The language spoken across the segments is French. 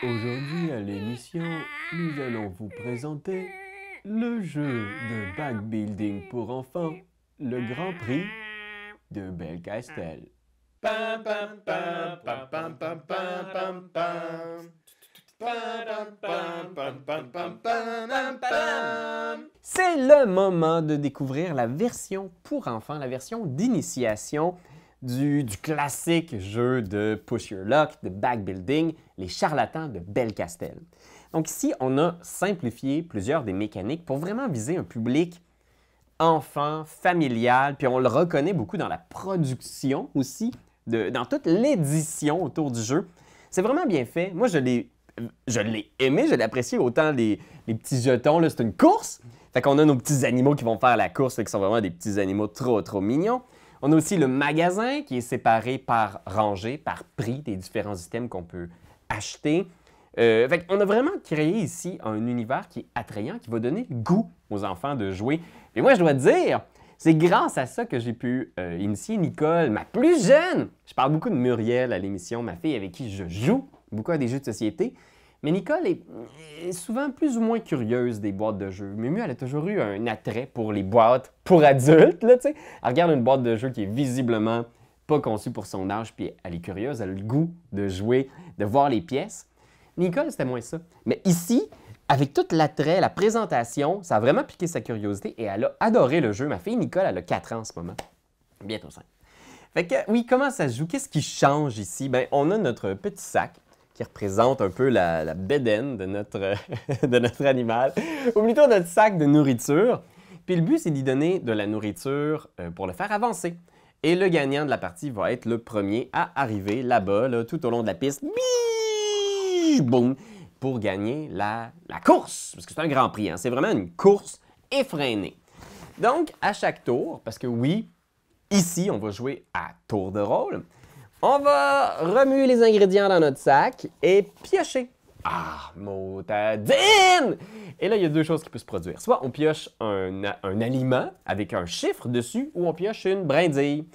Aujourd'hui à l'émission, nous allons vous présenter le jeu de backbuilding pour enfants, le Grand Prix de Belcastel. Pam, pam, pam, pam, pam, pam, pam, pam, pam. Pam, pam, pam, pam, pam, pam, pam. C'est le moment de découvrir la version pour enfants, la version d'initiation du classique jeu de Push Your Luck, de backbuilding, les charlatans de Belcastel. Donc ici, on a simplifié plusieurs des mécaniques pour vraiment viser un public enfant, familial, puis on le reconnaît beaucoup dans la production aussi, dans toute l'édition autour du jeu. C'est vraiment bien fait. Moi, je l'ai aimé, je l'ai apprécié autant les petits jetons, là, c'est une course. Fait qu'on a nos petits animaux qui vont faire la course, qui sont vraiment des petits animaux trop mignons. On a aussi le magasin qui est séparé par rangée, par prix des différents items qu'on peut acheter. Fait qu'on a vraiment créé ici un univers qui est attrayant, qui va donner le goût aux enfants de jouer. Et moi, je dois te dire, c'est grâce à ça que j'ai pu initier Nicole, ma plus jeune. Je parle beaucoup de Muriel à l'émission, ma fille avec qui je joue beaucoup à des jeux de société. Mais Nicole est souvent plus ou moins curieuse des boîtes de jeux. Mumu, elle a toujours eu un attrait pour les boîtes pour adultes. Là, elle regarde une boîte de jeux qui est visiblement pas conçue pour son âge, puis elle est curieuse, elle a le goût de jouer, de voir les pièces. Nicole, c'était moins ça. Mais ici, avec tout l'attrait, la présentation, ça a vraiment piqué sa curiosité et elle a adoré le jeu. Ma fille Nicole, elle a 4 ans en ce moment. Bientôt 5. Fait que, oui, comment ça se joue? Qu'est-ce qui change ici? Bien, on a notre petit sac qui représente un peu la bédaine de notre, de notre animal, ou plutôt notre sac de nourriture. Puis le but, c'est d'y donner de la nourriture pour le faire avancer. Et le gagnant de la partie va être le premier à arriver là-bas, là, tout au long de la piste. Boum! Pour gagner la course, parce que c'est un grand prix, hein? C'est vraiment une course effrénée. Donc, à chaque tour, parce que oui, ici, on va jouer à tour de rôle, on va remuer les ingrédients dans notre sac et piocher. Ah, motadine! Et là, il y a deux choses qui peuvent se produire. Soit on pioche un aliment avec un chiffre dessus, ou on pioche une brindille.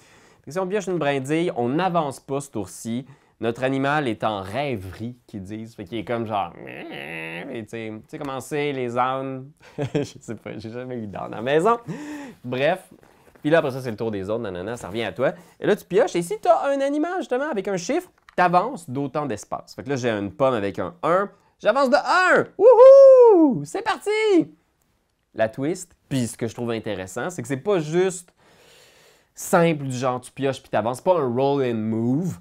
Si on pioche une brindille, on n'avance pas ce tour-ci. Notre animal est en rêverie, qu'ils disent. Fait qu'il est comme genre... Tu sais comment c'est, les ânes? Je sais pas, j'ai jamais eu d'âne à la maison. Bref. Puis là, après ça, c'est le tour des autres. Nanana, ça revient à toi. Et là, tu pioches. Et si tu as un animal, justement, avec un chiffre, tu avances d'autant d'espace. Fait que là, j'ai une pomme avec un 1. J'avance de 1! Wouhou! C'est parti! La twist, puis ce que je trouve intéressant, c'est que c'est pas juste simple du genre tu pioches puis tu avances. C'est pas un roll and move.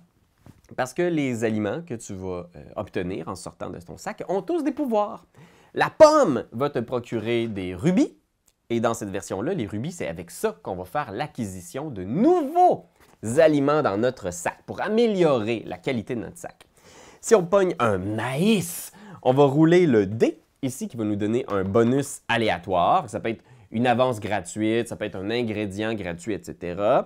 Parce que les aliments que tu vas obtenir en sortant de ton sac ont tous des pouvoirs. La pomme va te procurer des rubis. Et dans cette version-là, les rubis, c'est avec ça qu'on va faire l'acquisition de nouveaux aliments dans notre sac pour améliorer la qualité de notre sac. Si on pogne un maïs, on va rouler le dé ici qui va nous donner un bonus aléatoire. Ça peut être une avance gratuite, ça peut être un ingrédient gratuit, etc.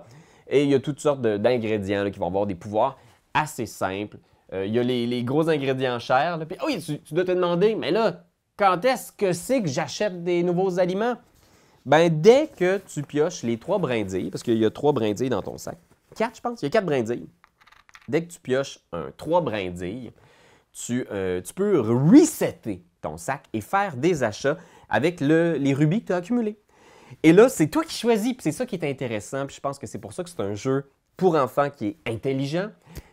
Et il y a toutes sortes d'ingrédients qui vont avoir des pouvoirs assez simples. Il y a les gros ingrédients chers. Puis, oui, tu dois te demander, mais là, quand est-ce que c'est que j'achète des nouveaux aliments? Bien, dès que tu pioches les 3 brindilles, parce qu'il y a 3 brindilles dans ton sac, 4, je pense, il y a 4 brindilles. Dès que tu pioches 3 brindilles, tu peux resetter ton sac et faire des achats avec les rubis que tu as accumulés. Et là, c'est toi qui choisis, puis c'est ça qui est intéressant, puis je pense que c'est pour ça que c'est un jeu pour enfants qui est intelligent,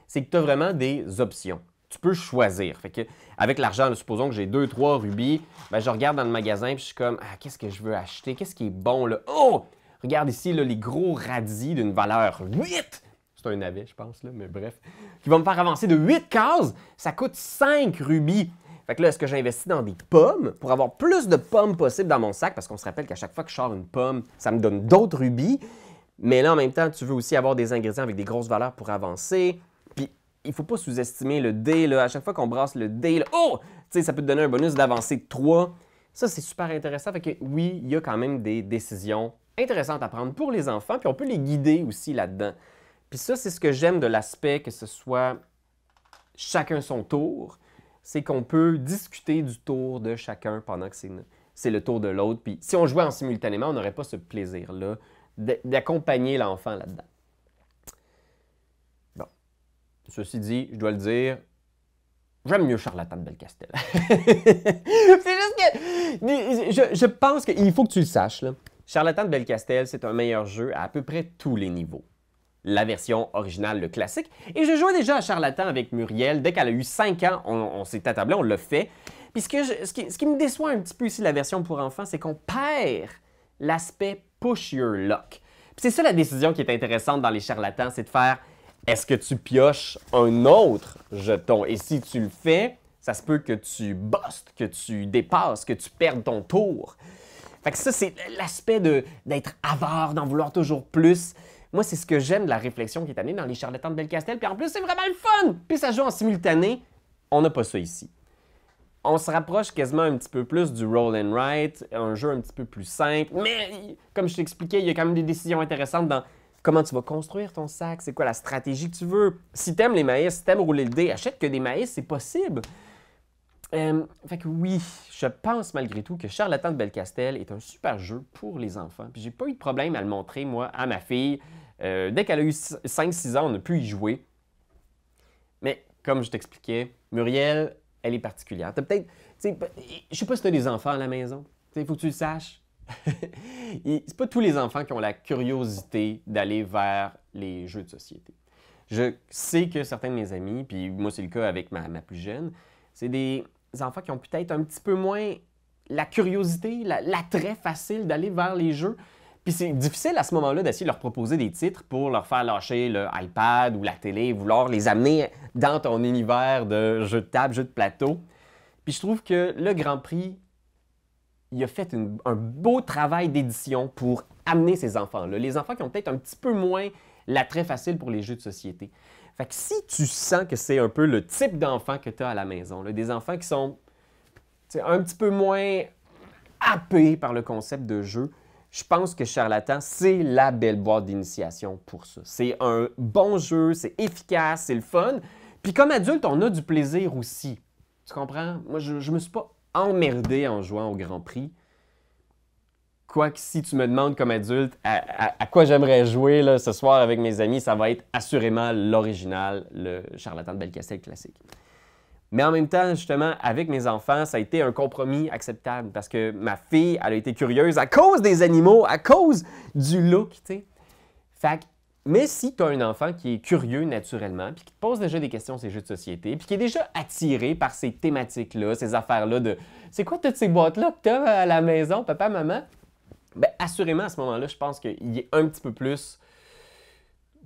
c'est que tu as vraiment des options. Tu peux choisir. Fait que, avec l'argent, supposons que j'ai 2-3 rubis, ben, je regarde dans le magasin et je suis comme « Ah, qu'est-ce que je veux acheter? Qu'est-ce qui est bon là? Oh! Regarde ici là, les gros radis d'une valeur 8! » C'est un navet, je pense, là, mais bref. Qui va me faire avancer de 8 cases. Ça coûte 5 rubis. Fait que là, est-ce que j'investis dans des pommes pour avoir plus de pommes possible dans mon sac? Parce qu'on se rappelle qu'à chaque fois que je sors une pomme, ça me donne d'autres rubis. Mais là, en même temps, tu veux aussi avoir des ingrédients avec des grosses valeurs pour avancer. Puis, il ne faut pas sous-estimer le dé. Là. À chaque fois qu'on brasse le dé, là, oh! Tu sais, ça peut te donner un bonus d'avancée de 3. Ça, c'est super intéressant. Fait que oui, il y a quand même des décisions intéressantes à prendre pour les enfants. Puis, on peut les guider aussi là-dedans. Puis ça, c'est ce que j'aime de l'aspect que ce soit chacun son tour. C'est qu'on peut discuter du tour de chacun pendant que c'est le tour de l'autre. Puis si on jouait en simultanément, on n'aurait pas ce plaisir-là d'accompagner l'enfant là-dedans. Bon. Ceci dit, je dois le dire, J'aime mieux Charlatan de Belcastel. C'est juste que je pense qu'il faut que tu le saches. Là. Charlatan de Belcastel, c'est un meilleur jeu à peu près tous les niveaux. La version originale, le classique. Et je jouais déjà à Charlatan avec Muriel. Dès qu'elle a eu 5 ans, on s'est attablé, on l'a fait. Puis ce qui me déçoit un petit peu ici, la version pour enfants, c'est qu'on perd l'aspect push your luck. Puis c'est ça la décision qui est intéressante dans les charlatans, c'est de faire est-ce que tu pioches un autre jeton? Et si tu le fais, ça se peut que tu bustes, que tu dépasses, que tu perdes ton tour. Fait que ça, c'est l'aspect d'être avare, d'en vouloir toujours plus. Moi, c'est ce que j'aime de la réflexion qui est amenée dans les charlatans de Belcastel. Puis en plus, c'est vraiment le fun! Puis ça joue en simultané. On n'a pas ça ici. On se rapproche quasiment un petit peu plus du roll and write, un jeu un petit peu plus simple. Mais, comme je t'expliquais, il y a quand même des décisions intéressantes dans comment tu vas construire ton sac, c'est quoi la stratégie que tu veux. Si t'aimes les maïs, si t'aimes rouler le dé, achète que des maïs, c'est possible. Fait que oui, je pense malgré tout que Charlatan de Belcastel est un super jeu pour les enfants. Puis j'ai pas eu de problème à le montrer, moi, à ma fille. Dès qu'elle a eu 5-6 ans, on a pu y jouer. Mais comme je t'expliquais, Muriel, elle est particulière. T'as peut-être, je sais pas si t'as des enfants à la maison. Il faut que tu le saches. C'est pas tous les enfants qui ont la curiosité d'aller vers les jeux de société. Je sais que certains de mes amis, puis moi c'est le cas avec ma plus jeune, c'est des enfants qui ont peut-être un petit peu moins la curiosité, l'attrait facile d'aller vers les jeux. Puis c'est difficile à ce moment-là d'essayer de leur proposer des titres pour leur faire lâcher le iPad ou la télé, vouloir les amener dans ton univers de jeux de table, jeux de plateau. Puis je trouve que le Grand Prix, il a fait un beau travail d'édition pour amener ces enfants-là. Les enfants qui ont peut-être un petit peu moins l'attrait facile pour les jeux de société. Fait que si tu sens que c'est un peu le type d'enfant que tu as à la maison, là, des enfants qui sont un petit peu moins happés par le concept de jeu, je pense que Charlatan, c'est la belle boîte d'initiation pour ça. C'est un bon jeu, c'est efficace, c'est le fun. Puis comme adulte, on a du plaisir aussi. Tu comprends? Moi, je me suis pas emmerdé en jouant au Grand Prix. Quoique, si tu me demandes comme adulte à quoi j'aimerais jouer là, ce soir avec mes amis, ça va être assurément l'original, le Charlatan de Belcastel classique. Mais en même temps, justement, avec mes enfants, ça a été un compromis acceptable parce que ma fille, elle a été curieuse à cause des animaux, à cause du look, tu sais. Fait que, mais si tu as un enfant qui est curieux naturellement, puis qui te pose déjà des questions sur ces jeux de société, puis qui est déjà attiré par ces thématiques-là, ces affaires-là de « c'est quoi toutes ces boîtes-là que tu as à la maison, papa, maman? » Bien, assurément, à ce moment-là, je pense qu'il est un petit peu plus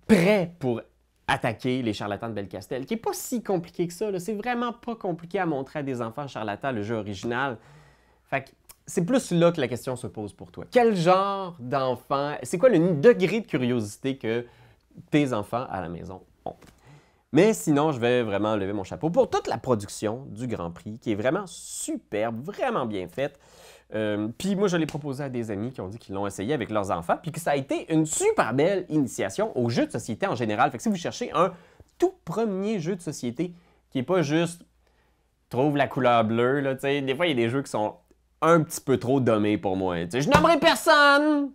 prêt pour attaquer les charlatans de Belcastel, qui n'est pas si compliqué que ça. C'est vraiment pas compliqué à montrer à des enfants charlatans le jeu original. Fait que c'est plus là que la question se pose pour toi. Quel genre d'enfant, c'est quoi le degré de curiosité que tes enfants à la maison ont? Mais sinon, je vais vraiment lever mon chapeau pour toute la production du Grand Prix, qui est vraiment superbe, vraiment bien faite. Puis moi, je l'ai proposé à des amis qui ont dit qu'ils l'ont essayé avec leurs enfants, puis que ça a été une super belle initiation aux jeux de société en général. Fait que si vous cherchez un tout premier jeu de société qui n'est pas juste « trouve la couleur bleue », là, des fois, il y a des jeux qui sont un petit peu trop dommés pour moi. Je nommerai personne!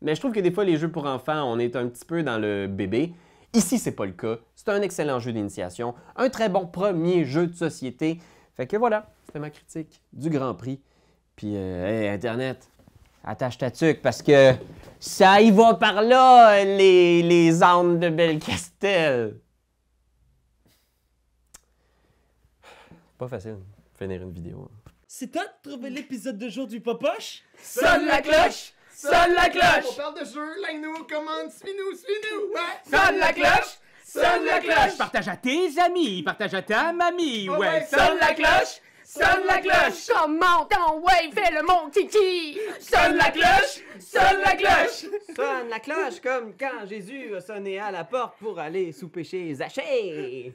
Mais je trouve que des fois, les jeux pour enfants, on est un petit peu dans le bébé. Ici, c'est pas le cas. C'est un excellent jeu d'initiation, un très bon premier jeu de société. Fait que voilà, c'était ma critique du Grand Prix. Puis, hey, Internet, attache ta tuque parce que ça y va par là, les ânes de Belcastel. Pas facile de finir une vidéo. C'est toi de trouver l'épisode de jour du Popoche? Sonne la cloche! Sonne la cloche! On parle de jeu, like-nous, commande, suis-nous, ouais! Sonne la cloche! Sonne la cloche! Partage à tes amis, partage à ta mamie, ouais! Sonne la cloche! Sonne la cloche! Comment ton ouais, fais-le mon kiki! Sonne la cloche! Sonne la cloche! Sonne la cloche comme quand Jésus a sonné à la porte pour aller souper chez Zachée.